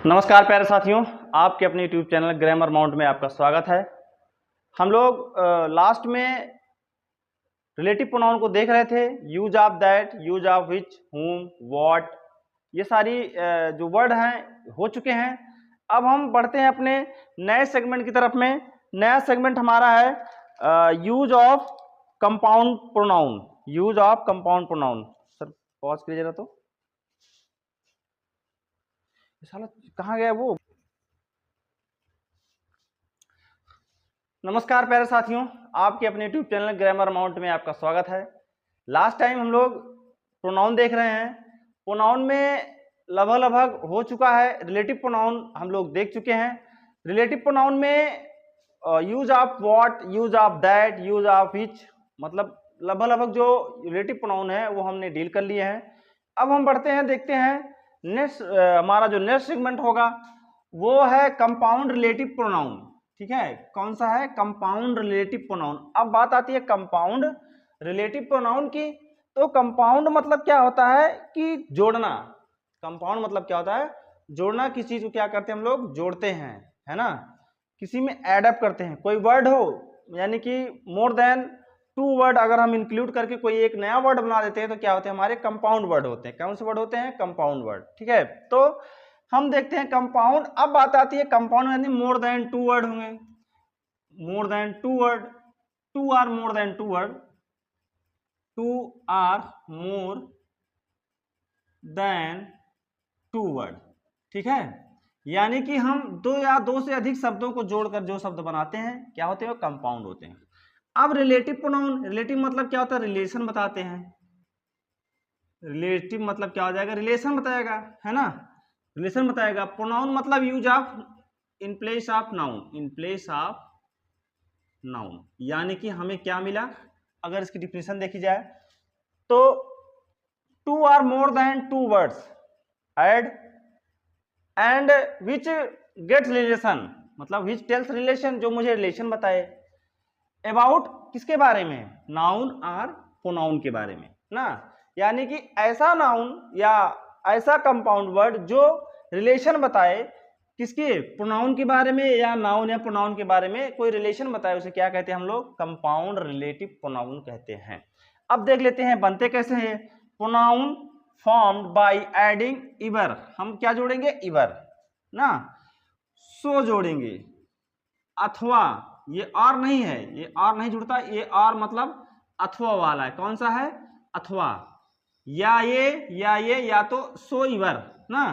नमस्कार प्यारे साथियों, आपके अपने यूट्यूब चैनल ग्रामर माउंट में आपका स्वागत है। हम लोग लास्ट में रिलेटिव प्रोनाउन को देख रहे थे। Use of that, use of which, हुम, व्हाट, ये सारी जो वर्ड हैं हो चुके हैं। अब हम बढ़ते हैं अपने नए सेगमेंट की तरफ में। नया सेगमेंट हमारा है use of compound pronoun. Use of compound pronoun. Sir pause कीजिए जरा, तो साला कहाँ गया वो। नमस्कार प्यारे साथियों, आपके अपने यूट्यूब चैनल ग्रामर माउंट में आपका स्वागत है। लास्ट टाइम हम लोग प्रोनाउन देख रहे हैं। प्रोनाउन में लगभग हो चुका है। रिलेटिव प्रोनाउन हम लोग देख चुके हैं। रिलेटिव प्रोनाउन में use of what, use of that, use of which, मतलब लगभग जो रिलेटिव प्रोनाउन है वो हमने डील कर लिए हैं। अब हम बढ़ते हैं, देखते हैं नेक्स्ट हमारा जो नेक्स्ट सेगमेंट होगा वो है कंपाउंड रिलेटिव प्रोनाउन। ठीक है, कौन सा है? Compound relative pronoun. अब बात आती है कंपाउंड रिलेटिव प्रोनाउन की। तो कंपाउंड मतलब क्या होता है कि जोड़ना। कंपाउंड मतलब क्या होता है? जोड़ना। किसी चीज को क्या करते हैं हम लोग? जोड़ते हैं, है ना। किसी में एड अप करते हैं। कोई वर्ड हो, यानी कि मोर देन 2 वर्ड अगर हम इंक्लूड करके कोई एक नया वर्ड बना देते हैं तो क्या होते हैं? हमारे कंपाउंड वर्ड होते हैं। कौन से वर्ड होते हैं? Compound word. ठीक है, तो हम देखते हैं कंपाउंड। अब बात आती है कंपाउंड यानी मोर देन 2 वर्ड होंगे। More than 2 word, 2 or more than 2 word, 2 or more than 2 word. ठीक है, यानी कि हम 2 या 2 से अधिक शब्दों को जोड़कर जो शब्द बनाते हैं क्या होते हैं? वो कंपाउंड होते हैं। अब रिलेटिव प्रोनाउन, रिलेटिव मतलब क्या होता है? रिलेशन बताते हैं। रिलेटिव मतलब क्या हो जाएगा? रिलेशन बताएगा, है ना। रिलेशन बताएगा। प्रोनाउन मतलब use of in place of noun, in place of noun. यानी कि हमें क्या मिला अगर इसकी डिफिनेशन देखी जाए तो 2 or more than 2 words add and which gets relation, मतलब विच टेल्स रिलेशन, जो मुझे रिलेशन बताए अबाउट किसके बारे में? नाउन और प्रोनाउन के बारे में ना। यानी कि ऐसा नाउन या ऐसा कंपाउंड वर्ड जो रिलेशन बताए किसके? प्रोनाउन के बारे में, या नाउन या प्रोनाउन के बारे में कोई रिलेशन बताए, उसे क्या कहते हैं हम लोग? कंपाउंड रिलेटिव प्रोनाउन कहते हैं। अब देख लेते हैं बनते कैसे हैं। Pronoun formed by adding इवर। हम क्या जोड़ेंगे? इवर ना। सो जोड़ेंगे, अथवा, ये और नहीं है, ये और नहीं जुड़ता, ये और मतलब अथवा वाला है। कौन सा है? अथवा। या ये या तो सो इवर ना।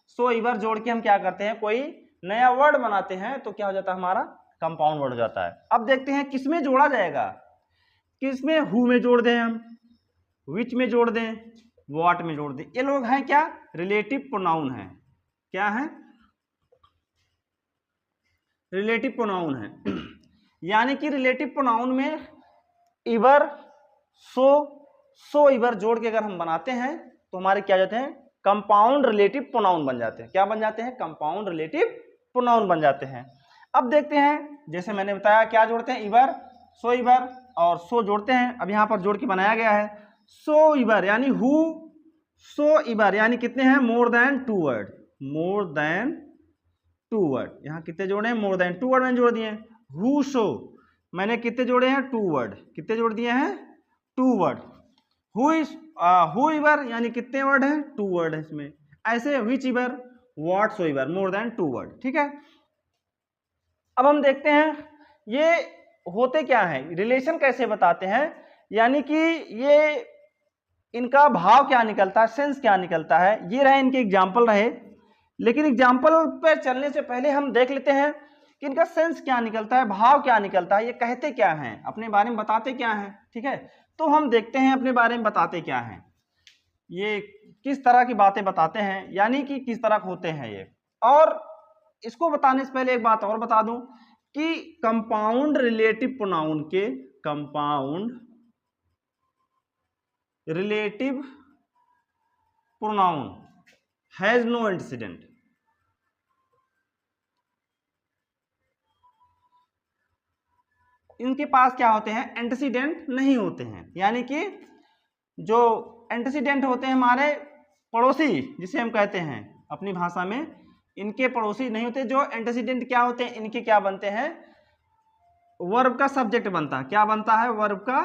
सो इवर जोड़ के हम क्या करते हैं? कोई नया वर्ड बनाते हैं तो क्या हो जाता है? हमारा कंपाउंड वर्ड हो जाता है। अब देखते हैं किसमें जोड़ा जाएगा। किसमें? हु में जोड़ दें हम, विच में जोड़ दें, व्हाट में जोड़ दें। ये लोग हैं क्या? रिलेटिव प्रोनाउन है। क्या है? रिलेटिव प्रोनाउन है। यानी कि रिलेटिव प्रोनाउन में इवर, सो इवर जोड़ के अगर हम बनाते हैं तो हमारे क्या जाते हैं? कंपाउंड रिलेटिव प्रोनाउन बन जाते हैं। क्या बन जाते हैं? कंपाउंड रिलेटिव प्रोनाउन बन जाते हैं। अब देखते हैं, जैसे मैंने बताया क्या जोड़ते हैं? इवर, सो इवर और सो जोड़ते हैं। अब यहां पर जोड़ के बनाया गया है सो इवर, यानी हु सो इवर, यानी कितने हैं? मोर देन 2 वर्ड, मोर देन 2 वर्ड। यहाँ कितने जोड़े हैं? मोर देन 2 वर्ड मैंने जोड़ दिए हैं। हु सो मैंने कितने जोड़े हैं? 2 वर्ड। कितने जोड़ दिए हैं? 2 word. Who is, whoever, यानी कितने वर्ड हैं? 2 वर्ड है इसमें। ऐसे whichever, whatsoever, more than 2 word. ठीक है, अब हम देखते हैं ये होते क्या है, रिलेशन कैसे बताते हैं, यानी कि ये इनका भाव क्या निकलता है, सेंस क्या निकलता है। ये रहे इनके एग्जाम्पल रहे, लेकिन एग्जाम्पल पर चलने से पहले हम देख लेते हैं कि इनका सेंस क्या निकलता है, भाव क्या निकलता है, ये कहते क्या हैं, अपने बारे में बताते क्या हैं। ठीक है, तो हम देखते हैं अपने बारे में बताते क्या हैं, ये किस तरह की बातें बताते हैं, यानी कि किस तरह होते हैं ये। और इसको बताने से पहले एक बात और बता दूं कि कंपाउंड रिलेटिव प्रोनाउन के, compound relative pronoun has no antecedent. इनके पास क्या होते हैं? एंटीसीडेंट नहीं होते हैं। यानी कि जो एंटीसीडेंट होते हैं हमारे पड़ोसी, जिसे हम कहते हैं अपनी भाषा में इनके पड़ोसी नहीं होते। जो एंटीसीडेंट क्या होते हैं, इनके क्या बनते हैं, वर्ब का सब्जेक्ट बनता है। क्या बनता है, वर्ब का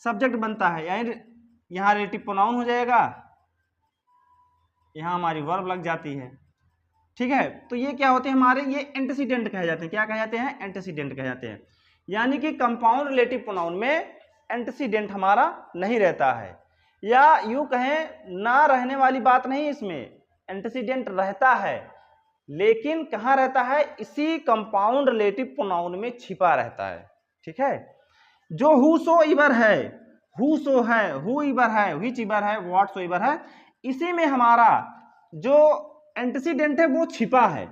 सब्जेक्ट बनता है। यानी यहाँ रिलेटिव प्रोनाउन हो जाएगा, यहाँ हमारी वर्ब लग जाती है। ठीक है, तो ये क्या होते हैं हमारे, ये एंटीसीडेंट कहे जाते हैं। क्या कहे जाते हैं, एंटीसीडेंट कहे जाते हैं। यानी कि कंपाउंड रिलेटिव प्रोनाउन में एंटीसीडेंट हमारा नहीं रहता है, या यूं कहें ना रहने वाली बात नहीं, इसमें एंटीसीडेंट रहता है, लेकिन कहाँ रहता है, इसी कंपाउंड रिलेटिव प्रोनाउन में छिपा रहता है। ठीक है, जो हु सो इवर है, हु सो है, हु इवर है, व्हिच इवर है, व्हाट सो इवर है, इसी में हमारा जो एंटीसीडेंट है वो छिपा है।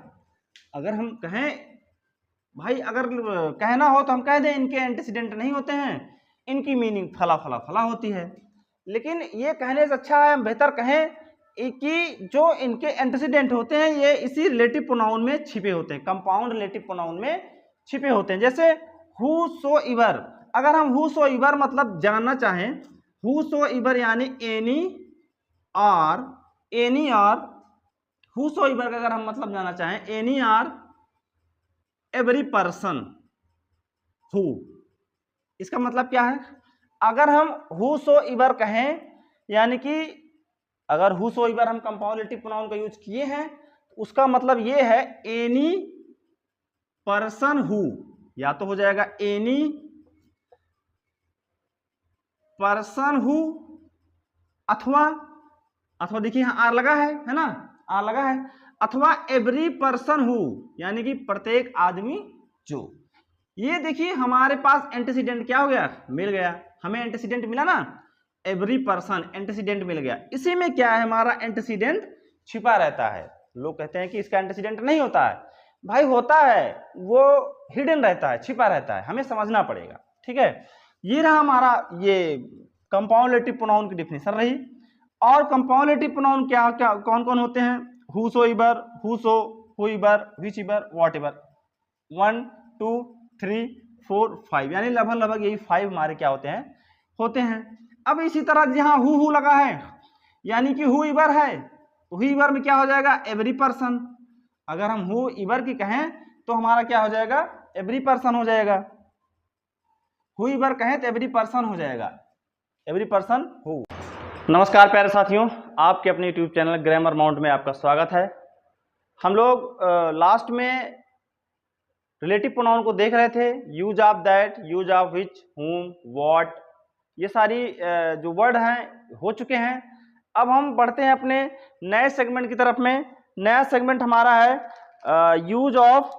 अगर हम कहें भाई, अगर कहना हो तो हम कह दें इनके एंटीसीडेंट नहीं होते हैं, इनकी मीनिंग फला फला फला होती है। लेकिन ये कहने से अच्छा है हम बेहतर कहें कि जो इनके एंटीसीडेंट होते हैं ये इसी रिलेटिव प्रोनाउन में छिपे होते हैं, कंपाउंड रिलेटिव प्रोनाउन में छिपे होते हैं। जैसे हु सो इवर, अगर हम हु सो इवर मतलब जानना चाहें, हु सो इवर यानी एनी और हु सो इवर का अगर हम मतलब जानना चाहें, any or every person who, इसका मतलब क्या है, अगर हम हु सो इवर कहें, यानी कि अगर हु सो इवर हम कंपाउंड रिलेटिव प्रोनाउन का यूज किए हैं, उसका मतलब ये है एनी पर्सन हु, या तो हो जाएगा एनी पर्सन हु, अथवा देखिए यहाँ आर लगा है ना, आर लगा है, अथवा एवरी पर्सन हु, यानी कि प्रत्येक आदमी जो। ये देखिए हमारे पास एंटीसीडेंट क्या हो गया, मिल गया, हमें एंटीसीडेंट मिला ना, एवरी पर्सन एंटीसीडेंट मिल गया। इसी में क्या है, हमारा एंटीसीडेंट छिपा रहता है। लोग कहते हैं कि इसका एंटीसीडेंट नहीं होता है, भाई होता है, वो हिडन रहता है, छिपा रहता है, हमें समझना पड़ेगा। ठीक है, ये रहा हमारा ये कंपाउंड रिलेटिव प्रोनाउन की डिफिनेशन रही। और कंपाउंड रिलेटिव प्रोनाउन क्या क्या कौन कौन होते हैं, who so इवर, who so, who इवर, which इवर, what इवर, 1 2 3 4 5, यानी लगभग यही 5 हमारे क्या होते हैं। अब इसी तरह यहाँ हु लगा है, यानी कि हु इवर है, तो हु इवर में क्या हो जाएगा, एवरी पर्सन। अगर हम हु इवर की कहें तो हमारा क्या हो जाएगा, एवरी पर्सन हो जाएगा। हु इवर कहें तो एवरी पर्सन हो जाएगा, एवरी पर्सन हु। नमस्कार प्यारे साथियों, आपके अपने यूट्यूब चैनल ग्रामर माउंट में आपका स्वागत है। हम लोग लास्ट में रिलेटिव प्रोनाउन को देख रहे थे, use of that, use of which, हुम, व्हाट, ये सारी जो वर्ड हैं हो चुके हैं। अब हम बढ़ते हैं अपने नए सेगमेंट की तरफ में। नया सेगमेंट हमारा है use of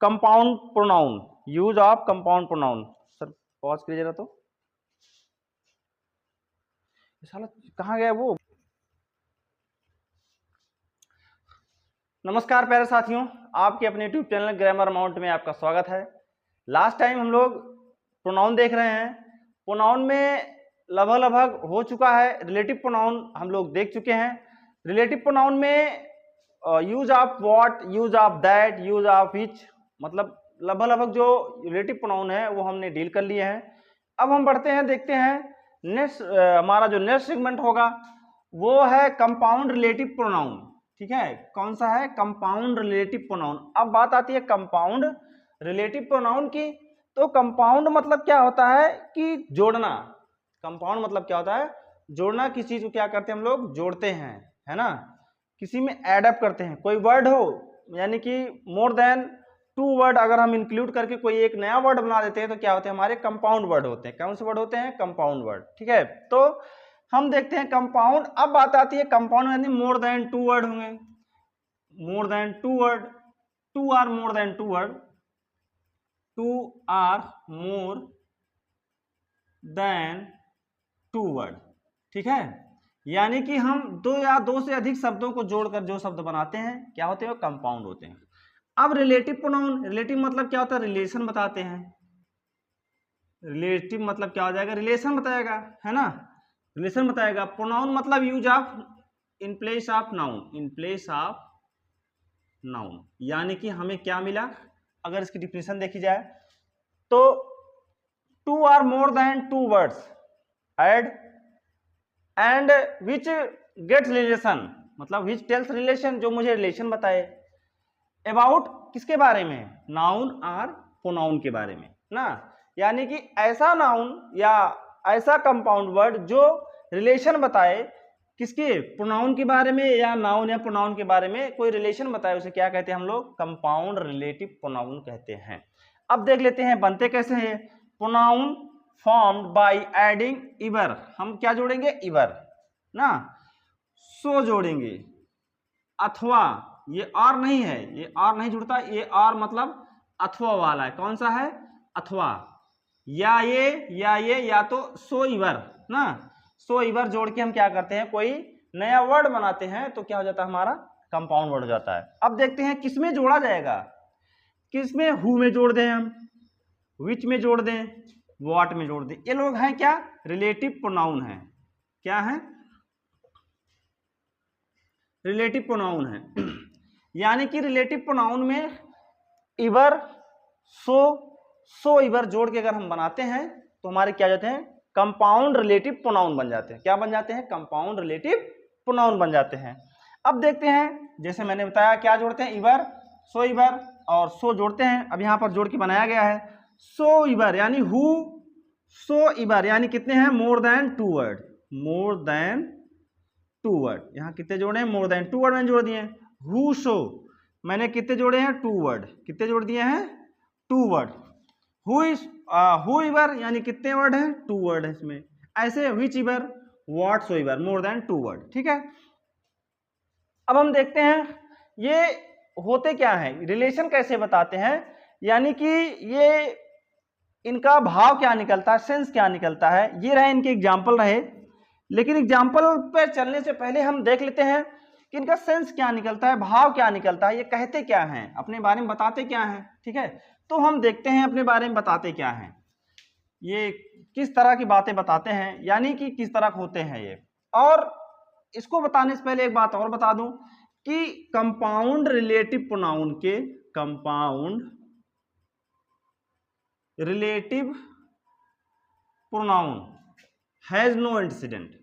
compound pronoun, use of compound pronoun. Sir pause कीजिए जरा, तो साला कहाँ गया वो। नमस्कार प्यारे साथियों, आपके अपने यूट्यूब चैनल ग्रामर माउंट में आपका स्वागत है। लास्ट टाइम हम लोग प्रोनाउन देख रहे हैं, प्रोनाउन में लगभग हो चुका है, रिलेटिव प्रोनाउन हम लोग देख चुके हैं। रिलेटिव प्रोनाउन में use of what, use of that, use of which, मतलब लगभग जो रिलेटिव प्रोनाउन है वो हमने डील कर लिए हैं। अब हम बढ़ते हैं, देखते हैं नेक्स्ट हमारा जो नेक्स्ट सेगमेंट होगा वो है कंपाउंड रिलेटिव प्रोनाउन। ठीक है, कौन सा है, कंपाउंड रिलेटिव प्रोनाउन। अब बात आती है कंपाउंड रिलेटिव प्रोनाउन की, तो कंपाउंड मतलब क्या होता है कि जोड़ना। कंपाउंड मतलब क्या होता है, जोड़ना। किसी चीज को क्या करते हैं हम लोग, जोड़ते हैं, है ना, किसी में एड अप करते हैं। कोई वर्ड हो, यानी कि मोर देन 2 वर्ड अगर हम इंक्लूड करके कोई एक नया वर्ड बना देते हैं तो क्या होते हैं, हमारे कंपाउंड वर्ड होते हैं। कौन से वर्ड होते हैं, कंपाउंड वर्ड। ठीक है, तो हम देखते हैं कंपाउंड। अब बात आती है कंपाउंड यानी मोर देन 2 वर्ड होंगे, more than 2 word, 2 or more than 2 word, 2 or more than 2 word. ठीक है, यानी कि हम 2 या 2 से अधिक शब्दों को जोड़कर जो शब्द बनाते हैं क्या होते हैं, कंपाउंड होते हैं। अब रिलेटिव प्रोनाउन, रिलेटिव मतलब क्या होता है, रिलेशन बताते हैं। रिलेटिव मतलब क्या हो जाएगा, रिलेशन बताएगा, है ना, रिलेशन बताएगा। प्रोनाउन मतलब use of in place of noun, in place of noun, यानी कि हमें क्या मिला, अगर इसकी डिफिनेशन देखी जाए तो 2 or more than 2 words add and which gets relation, मतलब विच टेल्स रिलेशन, जो मुझे रिलेशन बताए। अबाउट किसके बारे में, नाउन और प्रोनाउन के बारे में ना, यानी कि ऐसा नाउन या ऐसा कंपाउंड वर्ड जो रिलेशन बताए किसके, प्रोनाउन के बारे में, या नाउन या प्रोनाउन के बारे में कोई रिलेशन बताए, उसे क्या कहते हैं हम लोग, कंपाउंड रिलेटिव प्रोनाउन कहते हैं। अब देख लेते हैं बनते कैसे हैं। प्रोनाउन फॉर्म्ड बाय एडिंग इवर, हम क्या जोड़ेंगे, इवर ना, सो जोड़ेंगे, अथवा, ये और नहीं है, ये और नहीं जुड़ता, ये और मतलब अथवा वाला है, कौन सा है, अथवा, या ये या तो सो इवर ना, सो इवर जोड़ के हम क्या करते हैं, कोई नया वर्ड बनाते हैं, तो क्या हो जाता है, हमारा कंपाउंड वर्ड हो जाता है। अब देखते हैं किसमें जोड़ा जाएगा, किसमें, हु में जोड़ दें हम, विच में जोड़ दें, व्हाट में जोड़ दें, ये लोग हैं क्या, रिलेटिव प्रोनाउन है, क्या है, रिलेटिव प्रोनाउन है। यानी कि रिलेटिव प्रोनाउन में इवर, सो इवर जोड़ के अगर हम बनाते हैं तो हमारे क्या जाते हैं, कंपाउंड रिलेटिव प्रोनाउन बन जाते हैं। क्या बन जाते हैं, कंपाउंड रिलेटिव प्रोनाउन बन जाते हैं। अब देखते हैं, जैसे मैंने बताया क्या जोड़ते हैं, इवर, सो इवर और सो जोड़ते हैं। अब यहाँ पर जोड़ के बनाया गया है सो इवर, यानी हु सो इवर, यानी कितने हैं, मोर देन 2 वर्ड, मोर देन 2 वर्ड, यहाँ कितने जोड़े हैं, मोर देन 2 वर्ड मैंने जोड़ दिए। हु सो मैंने कितने जोड़े हैं, 2 वर्ड, कितने जोड़ दिए हैं, 2 वर्ड। हु इवर यानी कितने वर्ड हैं, 2 वर्ड है इसमें। ऐसे whichever, whatsoever, more than 2 word, ठीक है। अब हम देखते हैं ये होते क्या है, रिलेशन कैसे बताते हैं, यानी कि ये इनका भाव क्या निकलता है, सेंस क्या निकलता है। ये रहे इनके एग्जाम्पल रहे, लेकिन एग्जाम्पल पर चलने से पहले हम देख लेते हैं कि इनका सेंस क्या निकलता है, भाव क्या निकलता है, ये कहते क्या हैं, अपने बारे में बताते क्या हैं, ठीक है। तो हम देखते हैं अपने बारे में बताते क्या हैं, ये किस तरह की बातें बताते हैं, यानी कि किस तरह होते हैं ये। और इसको बताने से पहले एक बात और बता दूं कि कंपाउंड रिलेटिव प्रोनाउन के, compound relative pronoun has no antecedent,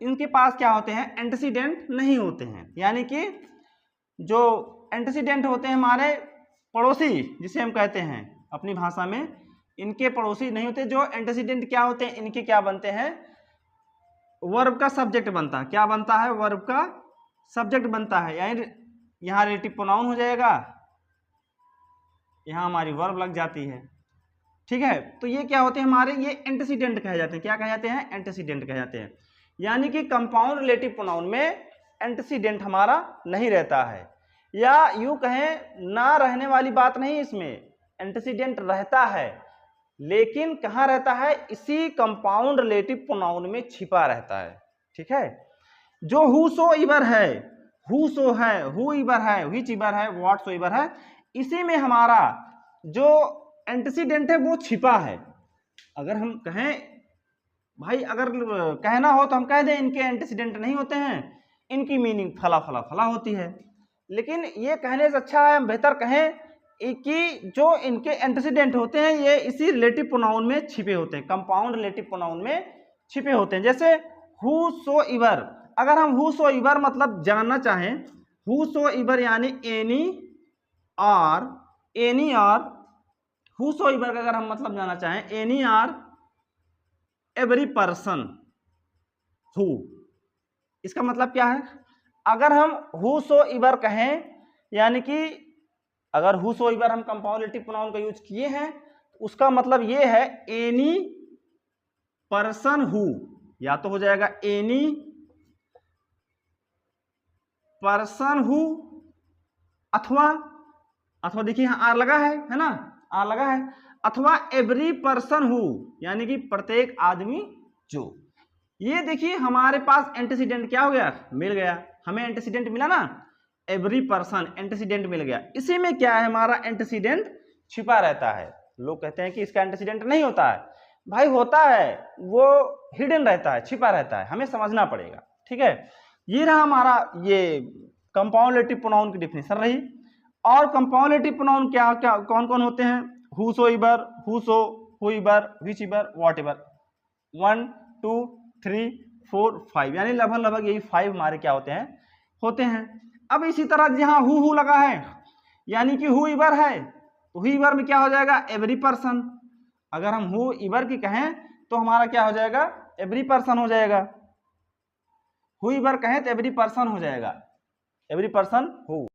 इनके पास क्या होते हैं, एंटीसीडेंट नहीं होते हैं। यानी कि जो एंटीसीडेंट होते हैं हमारे पड़ोसी, जिसे हम कहते हैं अपनी भाषा में, इनके पड़ोसी नहीं होते। जो एंटीसीडेंट क्या होते हैं, इनके क्या बनते हैं, वर्ब का सब्जेक्ट बनता है। क्या बनता है, वर्ब का सब्जेक्ट बनता है, यानी यहाँ रिलेटिव प्रोनाउन हो जाएगा, यहाँ हमारी वर्ब लग जाती है, ठीक है। तो ये क्या होते हैं हमारे, ये एंटीसीडेंट कहे जाते हैं। क्या कहे जाते हैं, एंटीसीडेंट कहे जाते हैं। यानी कि कंपाउंड रिलेटिव प्रोनाउन में एंटीसीडेंट हमारा नहीं रहता है, या यूं कहें ना रहने वाली बात नहीं, इसमें एंटीसीडेंट रहता है, लेकिन कहाँ रहता है, इसी कंपाउंड रिलेटिव प्रोनाउन में छिपा रहता है, ठीक है। जो हु सो इवर है, हु सो है, हु इवर है, व्हिच इवर है, व्हाट सो इवर है, इसी में हमारा जो एंटीसीडेंट है वो छिपा है। अगर हम कहें भाई, अगर कहना हो तो हम कह दें इनके एंटीसीडेंट नहीं होते हैं, इनकी मीनिंग फला फला फला होती है, लेकिन ये कहने से अच्छा है हम बेहतर कहें कि जो इनके एंटीसीडेंट होते हैं ये इसी रिलेटिव प्रोनाउन में छिपे होते हैं, कंपाउंड रिलेटिव प्रोनाउन में छिपे होते हैं। जैसे हु सो इवर, अगर हम हु सो इवर मतलब जानना चाहें, हु सो इवर यानी एनी और हु सो इवर का अगर हम मतलब जानना चाहें, any or every person who, इसका मतलब क्या है, अगर हम हु सो इवर कहें, यानी कि अगर हु सो इवर हम कंपाउंड रिलेटिव प्रोनाउन का यूज किए हैं, उसका मतलब ये है एनी पर्सन हु, या तो हो जाएगा एनी पर्सन हु, अथवा देखिए यहाँ आर लगा है ना, आर लगा है, अथवा एवरी पर्सन हु, यानी कि प्रत्येक आदमी जो। ये देखिए हमारे पास एंटीसीडेंट क्या हो गया, मिल गया, हमें एंटीसीडेंट मिला ना, एवरी पर्सन एंटीसीडेंट मिल गया। इसी में क्या है, हमारा एंटीसीडेंट छिपा रहता है। लोग कहते हैं कि इसका एंटीसीडेंट नहीं होता है, भाई होता है, वो हिडन रहता है, छिपा रहता है, हमें समझना पड़ेगा, ठीक है। ये रहा हमारा ये कंपाउंड रिलेटिव प्रोनाउन की डेफिनेशन रही। और कंपाउंड रिलेटिव प्रोनाउन क्या क्या कौन कौन होते हैं, who so इवर, who so, who इवर, which इवर, what इवर, 1 2 3 4 5, यानी लगभग लगभग यही 5 हमारे क्या होते हैं। अब इसी तरह जहाँ हु लगा है, यानी कि हु इवर है, तो हु इवर में क्या हो जाएगा, एवरी पर्सन। अगर हम हु इवर की कहें तो हमारा क्या हो जाएगा, एवरी पर्सन हो जाएगा। हु इवर कहें तो एवरी पर्सन हो जाएगा, एवरी पर्सन हु।